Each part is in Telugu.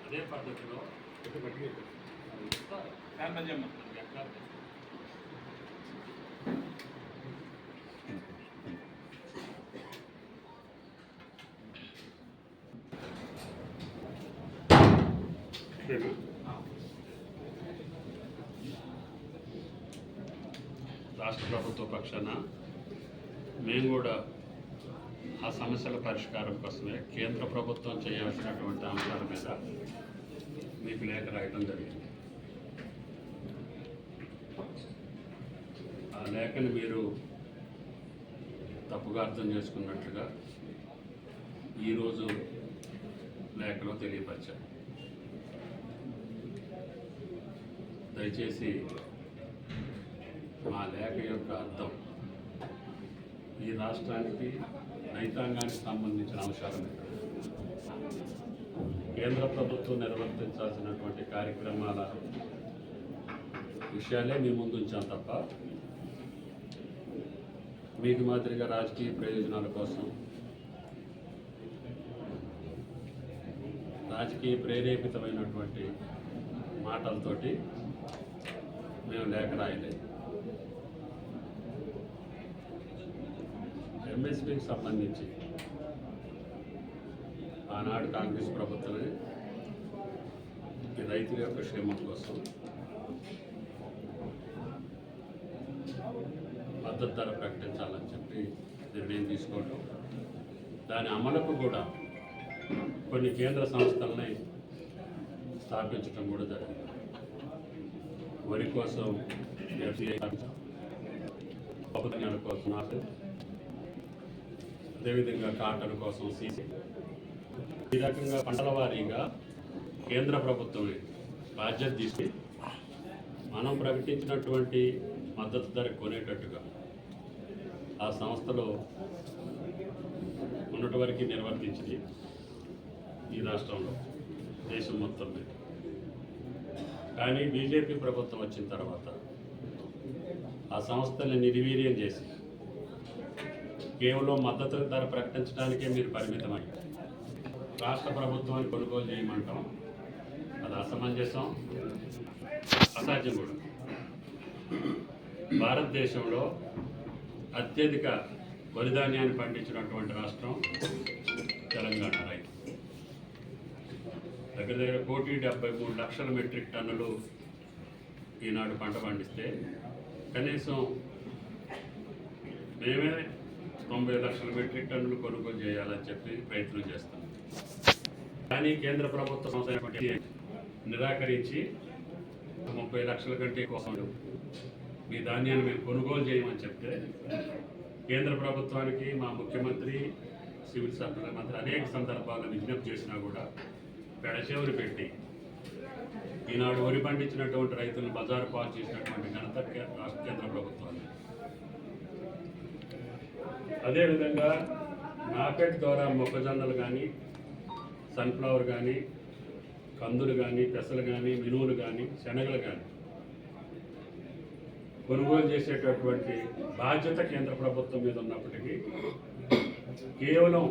అదే పద్ధతిలో రాష్ట్ర ప్రభుత్వ పక్షాన మేము కూడా ఆ సమస్యల పరిష్కారం కోసమే కేంద్ర ప్రభుత్వం చేయాల్సినటువంటి అంశాల మీద మీకు లేఖ రాయటం జరిగింది. ఆ లేఖని మీరు తప్పుగా అర్థం చేసుకున్నట్లుగా ఈరోజు లేఖలో తెలియపరిచారు. దయచేసి మా లేఖ యొక్క అర్థం ఈ రాష్ట్రానికి రైతాంగానికి సంబంధించిన అంశాలు కేంద్ర ప్రభుత్వం నిర్వర్తించాల్సినటువంటి కార్యక్రమాల విషయాలే మీ ముందు ఉంచాం తప్ప మీకు మాదిరిగా రాజకీయ ప్రయోజనాల కోసం రాజకీయ ప్రేరేపితమైనటువంటి మాటలతోటి మేము లేఖ రాయలేదు. ఎంఎస్పీకి సంబంధించి ఆనాడు కాంగ్రెస్ ప్రభుత్వమే రైతుల యొక్క క్షేమం కోసం మద్దతు ధర ప్రకటించాలని చెప్పి నిర్ణయం తీసుకోవడం, దాని అమలుకు కూడా కొన్ని కేంద్ర సంస్థలని స్థాపించడం కూడా జరిగింది. వరి కోసం ఎఫ్సిఐ, పప్పుధాన్యాల కోసం అదేవిధంగా కాటన్ కోసం సీసీ, ఈ రకంగా పంటల వారీగా కేంద్ర ప్రభుత్వమే బాధ్యత తీసుకుని మనం ప్రకటించినటువంటి మద్దతు ధర కొనేటట్టుగా ఆ సంస్థలో ఉన్నటి వరకు నిర్వర్తించింది ఈ రాష్ట్రంలో, దేశం మొత్తం మీద. కానీ బీజేపీ ప్రభుత్వం వచ్చిన తర్వాత ఆ సంస్థల్ని నిర్వీర్యం చేసి కేవలం మద్దతు ధర ప్రకటించడానికే మీరు పరిమితమై రాష్ట్ర ప్రభుత్వాన్ని కొనుగోలు చేయమంటాం. అది అసమంజసం, అసాధ్యం కూడా. భారతదేశంలో అత్యధిక వరి ధాన్యాన్ని పండించినటువంటి రాష్ట్రం తెలంగాణ. రైతు దగ్గర దగ్గర 1,73,00,000 మెట్రిక్ టన్నులు ఈనాడు పంట పండిస్తే కనీసం మేమే 90,00,000 మెట్రిక్ టన్నులు కొనుగోలు చేయాలని చెప్పి ప్రయత్నం చేస్తాం. కానీ కేంద్ర ప్రభుత్వ సంస్థ నిరాకరించి 30 లక్షల కంటే కోసం మీ ధాన్యాన్ని మేము కొనుగోలు చేయమని చెప్తే కేంద్ర ప్రభుత్వానికి మా ముఖ్యమంత్రి, సివిల్ సప్లై మంత్రి అనేక సందర్భాల్లో విజ్ఞప్తి చేసినా కూడా పెడచెవులు పెట్టి ఈనాడు వరి పండించినటువంటి రైతులను బజారు పాలు చేసినటువంటి ఘనత కేంద్ర ప్రభుత్వాన్ని. అదేవిధంగా నాఫెడ్ ద్వారా మొక్కజొన్నలు కానీ, సన్ఫ్లవర్ కానీ, కందులు కానీ, పెసలు కానీ, మినువులు కానీ, శనగలు కానీ కొనుగోలు చేసేటటువంటి బాధ్యత కేంద్ర ప్రభుత్వం మీద ఉన్నప్పటికీ కేవలం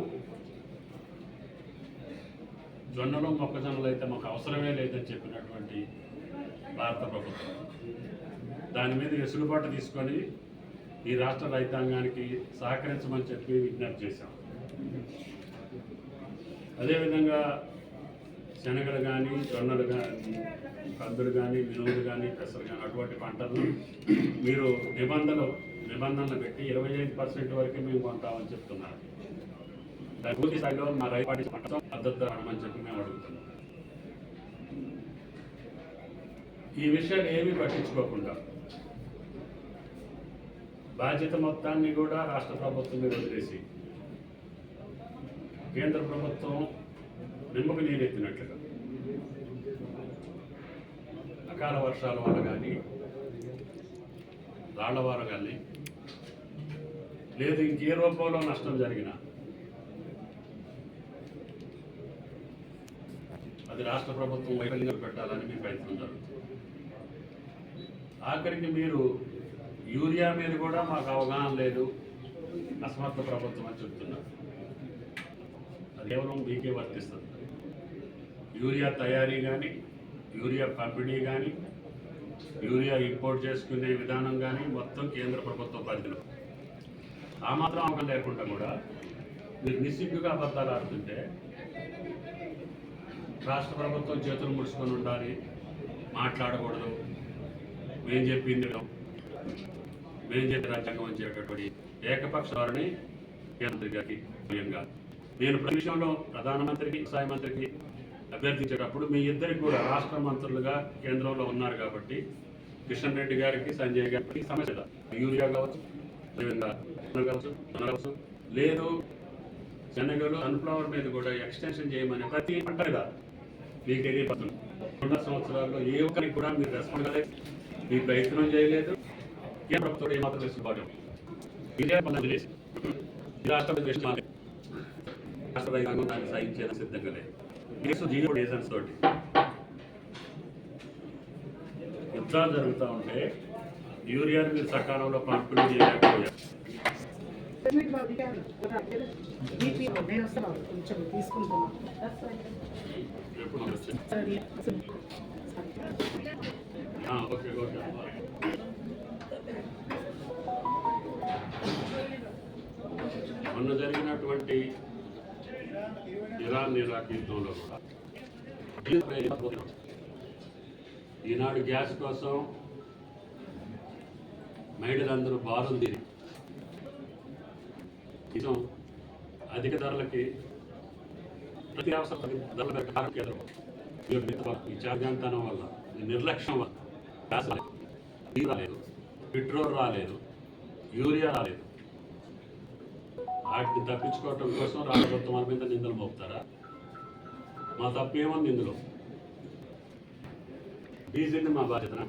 జొన్నలు, మొక్కజొన్నలు అయితే మాకు అవసరమే లేదని చెప్పినటువంటి భారత ప్రభుత్వం దాని మీద వెసులుబాటు తీసుకొని ఈ రాష్ట్ర రైతాంగానికి సహకరించమని చెప్పి విజ్ఞప్తి చేశాం. అదేవిధంగా శనగలు కానీ, జొన్నలు కానీ, కందులు కానీ, మినువులు కానీ, పెసలు కానీ అటువంటి పంటలు మీరు నిబంధనలు పెట్టి 25% వరకు మేము కొంటామని చెప్తున్నారు. దాని పూర్తి స్థాయిలో మా రైతు పంట మద్దతు అనమని చెప్పి మేము అడుగుతున్నాం. ఈ విషయాలు ఏమీ పట్టించుకోకుండా బాధ్యత మొత్తాన్ని కూడా రాష్ట్ర ప్రభుత్వం మీద వదిలేసి కేంద్ర ప్రభుత్వం నిమ్మకు నీరెత్తినట్లుగా అకాల వర్షాల వల్ల కానీ, రాళ్లవారు కానీ, లేదు ఇంకే రూపంలో నష్టం జరిగినా అది రాష్ట్ర ప్రభుత్వం వైఫల్యం పెట్టాలని మీ ప్రయత్నం జరుగుతుంది. ఆఖరికి మీరు యూరియా మీద కూడా మాకు అవగాహన లేదు, అసమర్థ ప్రభుత్వం అని చెప్తున్నారు. అది కేవలం మీకే వర్తిస్తుంది. యూరియా తయారీ కానీ, యూరియా పంపిణీ కానీ, యూరియా ఇంపోర్ట్ చేసుకునే విధానం కానీ మొత్తం కేంద్ర ప్రభుత్వ పరిధిలో. ఆ మాత్రం అవకాశం లేకుండా కూడా మీరు నిస్సిగ్గుగా అబద్ధాలు ఆడుతుంటే రాష్ట్ర ప్రభుత్వం చేతులు ముడుచుకొని ఉండాలి, మాట్లాడకూడదు, మేము చెప్పింది మేము చెప్పి రాజ్యాంగం వచ్చేటటువంటి ఏకపక్ష ధోరణి కేంద్ర గారికి ముఖ్యంగా. నేను ప్రతి విషయంలో ప్రధానమంత్రికి, వ్యవసాయ మంత్రికి అభ్యర్థించేటప్పుడు మీ ఇద్దరికి కూడా రాష్ట్ర మంత్రులుగా కేంద్రంలో ఉన్నారు కాబట్టి కిషన్ రెడ్డి గారికి, సంజయ్ గారికి సమస్య యూరియా కావచ్చు, కావచ్చు, లేదు శనగలు, సన్ఫ్లవర్ మీద కూడా ఎక్స్టెన్షన్ చేయమని ప్రతి పంట మీద మీకు తెలియపడుతుంది. 2 సంవత్సరాల్లో ఏ ఒక్కరికి కూడా మీరు రెస్పాండ్ కాలేదు, మీ ప్రయత్నం చేయలేదు. కేంద్ర ప్రభుత్వం ఏమాత్రం వెసులుబాటు ఇదే పనులు చేసి రాష్ట్ర రాష్ట్ర రైతాంగం దాన్ని సాధించేది సిద్ధంగా లేదు. జియో రీజన్స్ తోటి యుద్ధాలు జరుగుతూ ఉంటే యూరియాని మీరు సకాలంలో పంపిణీ చేయలేకపోయారు. Okay okay. మొన్న జరిగినటువంటి ఇరాన్ ఇరాక్ యుద్ధంలో కూడా ఈనాడు గ్యాస్ కోసం మహిళలందరూ బారులు తీరి నిజం అధిక ధరలకి ప్రతి అవసర ధరల కారణం ఈ చార్జాంతనం వల్ల, ఈ నిర్లక్ష్యం వల్ల గ్యాస్ రాలేదు, నీరు రాలేదు, పెట్రోల్ రాలేదు, యూరియా రాలేదు. వాటిని తప్పించుకోవటం కోసం రాష్ట్ర ప్రభుత్వం మీద నిందలు మోపుతారా? మా తప్పేముంది ఇందులో? డీజిల్ని మా బాధ్యతన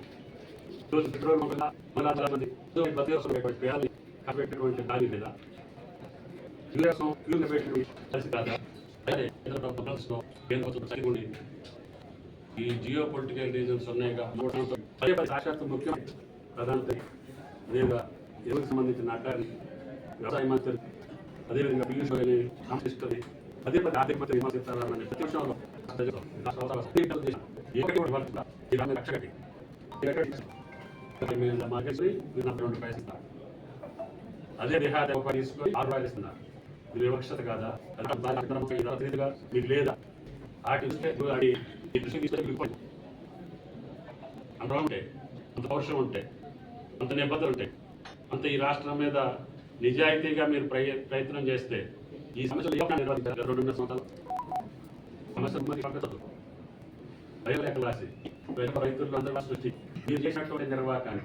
ఈరోజు పెట్రోల్ మళ్ళా చాలా మంది పెట్టినటువంటి దాని మీద యూరియా పెట్టి కలిసి కాదా? ఈ జియో పొలిటికల్ రీజన్స్ ఉన్నాయి కాబట్టి సాక్షాత్తు ముఖ్యమంత్రి, ప్రధానమంత్రి, అదేవిధంగా ఎవరికి సంబంధించిన అడ్డాన్ని, వ్యవసాయ మంత్రి, అదేవిధంగా పీయూష్ గోయల్ని, కాంగ్రెస్ని, అదే ఆర్థిక మంత్రి నిర్మలా సీతారామన్ ప్రతి విషయంలో అదే రిహాయి తీసుకొని 6 రూపాయలు ఇస్తున్నారు. ఇది వివక్షత కాదా? మీకు లేదా? అంత ఉంటే, అంత పౌరుషం ఉంటే, అంత నిబద్ధలు ఉంటాయి, అంత ఈ రాష్ట్రం మీద నిజాయితీగా మీరు ప్రయత్నం చేస్తే ఈ సమస్యలు నిర్వహించారు. 2.5 సంవత్సరాలు సమస్యలు రాసి రైతులు అందరూ సృష్టి మీరు చేసినటువంటి నిర్వాహకాన్ని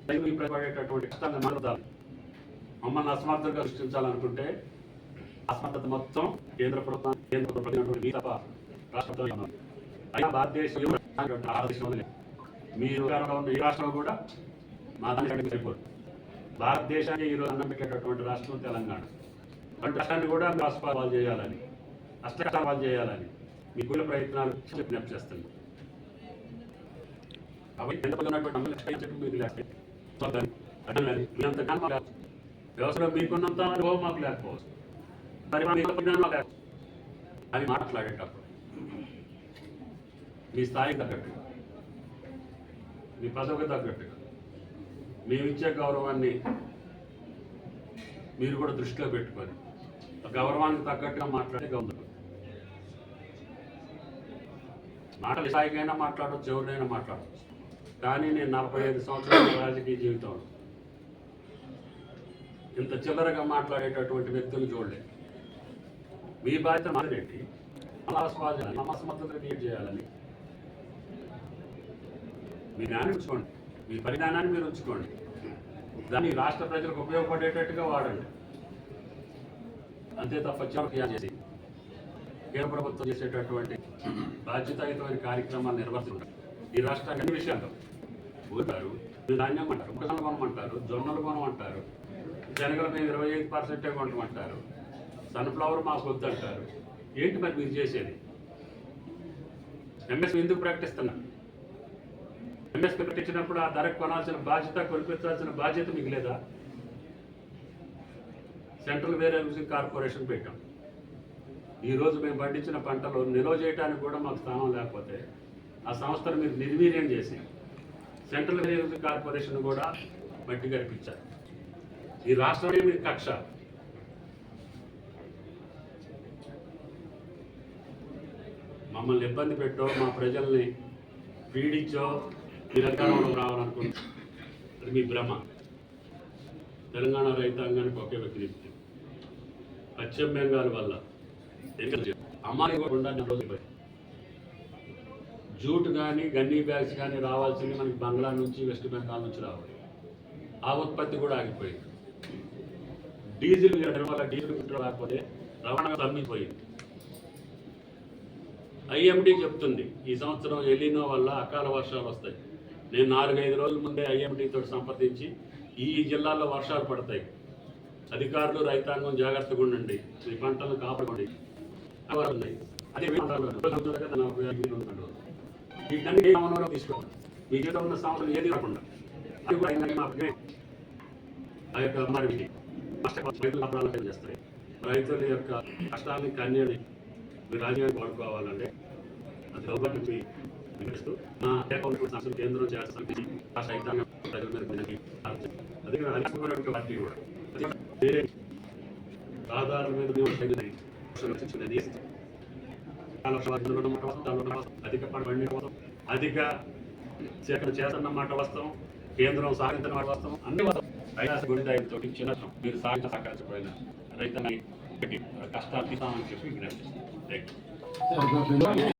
రైతులు పడేటటువంటి కష్టాన్ని మారుతారు. మమ్మల్ని అసమర్థంగా సృష్టించాలనుకుంటే అసమర్థత మొత్తం కేంద్ర ప్రభుత్వం రాష్ట్ర అయినా భారతదేశం మీరు ఉన్న ఈ రాష్ట్రం కూడా మా దానికి సరిపోదు. భారతదేశాన్ని ఈరోజు అన్నం పెట్టేటటువంటి రాష్ట్రం తెలంగాణ. అటువంటి రాష్ట్రాన్ని కూడా మీరు ఆస్వాదాలు చేయాలని, అష్టకష్టాలు చేయాలని మీ కుల ప్రయత్నాలు విజ్ఞప్తి చేస్తుంది. కాబట్టి ఉన్నటువంటి మీకు లేకపోతే వ్యవసాయం మీకున్నంత అనుభవం మాకు లేకపోవచ్చు, మరి అని మాట్లాడేటప్పుడు మీ స్థాయికి తగ్గట్టుగా, మీ పదవికి తగ్గట్టుగా మేమిచ్చే గౌరవాన్ని మీరు కూడా దృష్టిలో పెట్టుకొని గౌరవానికి తగ్గట్టుగా మాట్లాడే గౌరవం. మాటలు స్థాయికైనా మాట్లాడవచ్చు, ఎవరినైనా మాట్లాడవచ్చు. కానీ నేను 45 సంవత్సరాల రాజకీయ జీవితంలో ఇంత చిల్లరగా మాట్లాడేటటువంటి వ్యక్తులు చూడలేదు. మీ బాధ్యత మాట్లాడేటి అసమర్థత క్రియేట్ చేయాలని మీ జ్ఞానం ఉంచుకోండి, మీ పరిజ్ఞానాన్ని మీరు ఉంచుకోండి, దాన్ని రాష్ట్ర ప్రజలకు ఉపయోగపడేటట్టుగా వాడండి. అంతే తప్ప చివరికి చేసి కేంద్ర ప్రభుత్వం చేసేటటువంటి బాధ్యతాయుతమైన కార్యక్రమాలు నిర్వర్తించారు. ఈ రాష్ట్రానికి అన్ని విషయాలు ఊరుతారు. ధాన్యం అంటారు, మొక్కజొన్న కొనమంటారు, జొన్నలు కొనమంటారు, శనగలు మేము 25% కొనమంటారు, సన్ఫ్లవర్ మాకు వద్దంటారు. ఏంటి మరి మీరు చేసేది? ఎంఎస్పీ ఎందుకు ప్రకటిస్తున్నారు? ఎంఎస్పీ ప్రకటించినప్పుడు ఆ ధరకు కొనాల్సిన బాధ్యత, కొనిపించాల్సిన బాధ్యత మీకు లేదా? సెంట్రల్ వేర్ హౌసింగ్ కార్పొరేషన్ పెట్టాం, ఈరోజు మేము పండించిన పంటలు నిల్వ చేయడానికి కూడా మాకు స్థానం లేకపోతే ఆ సంస్థను మీరు నిర్వీర్యం చేసి సెంట్రల్ రెవెన్యూ కార్పొరేషన్ కూడా మట్టి కనిపించారు. ఈ రాష్ట్రంలో మీ కక్ష. మమ్మల్ని ఇబ్బంది పెట్టో మా ప్రజల్ని పీడించో మీరు అధికారంలో రావాలనుకుంటున్నారు. అది మీ భ్రమ. తెలంగాణ రైతాంగానికి ఒకే వ్యక్తి పశ్చిమ బెంగాల్ వల్ల అమ్మాయి కూడా రోజు జూట్ కానీ గన్నీ బ్యాగ్స్ కానీ రావాల్సింది మనకి బంగ్లా నుంచి వెస్ట్ బెంగాల్ నుంచి రావాలి. ఆ ఉత్పత్తి కూడా ఆగిపోయింది. డీజిల్ వల్ల డీజిల్ రాకపోతే రవాణా తమ్మిపోయింది. ఐఎండి చెప్తుంది ఈ సంవత్సరం ఎలినో వల్ల అకాల వర్షాలు వస్తాయి. నేను 4-5 రోజుల ముందే ఐఎండితో సంప్రదించి ఈ జిల్లాల్లో వర్షాలు పడతాయి, అధికారులు రైతాంగం జాగ్రత్తగా ఉండండి, మీ పంటలను కాపాడుకోండి ఉన్నాయి. అదే వీటన్ని గమనంలో తీసుకోండి. మీ చేతిలో ఉన్న సంవత్సరం ఏది కాకుండా అది కూడా ఆ యొక్క మరి రైతులు అపరాధాలు చేస్తాయి. రైతుల యొక్క కష్టాన్ని కన్యని మీరు రాజ్యాంగం వాడుకోవాలంటే అది దౌర్భాగ్యం వినిపిస్తూ నా సంస్థలు కేంద్రం చేస్తాను ఆ రైతాంగం ప్రజల మీద అదే అధికార పార్టీ కూడా వేరే ఆధారాల మీద అధిక పండిన కోసం అధిక సేకరణ చేస్తున్న మాట వాస్తవం, కేంద్రం సాధించిన మాట వాస్తవం, అన్ని వాస్తవం. గుండెతో చిన్న మీరు సాగించిన సహకరించకపోయిన రైతులని కష్టాలు తీస్తామని చెప్పి విజ్ఞప్తి చేస్తాం.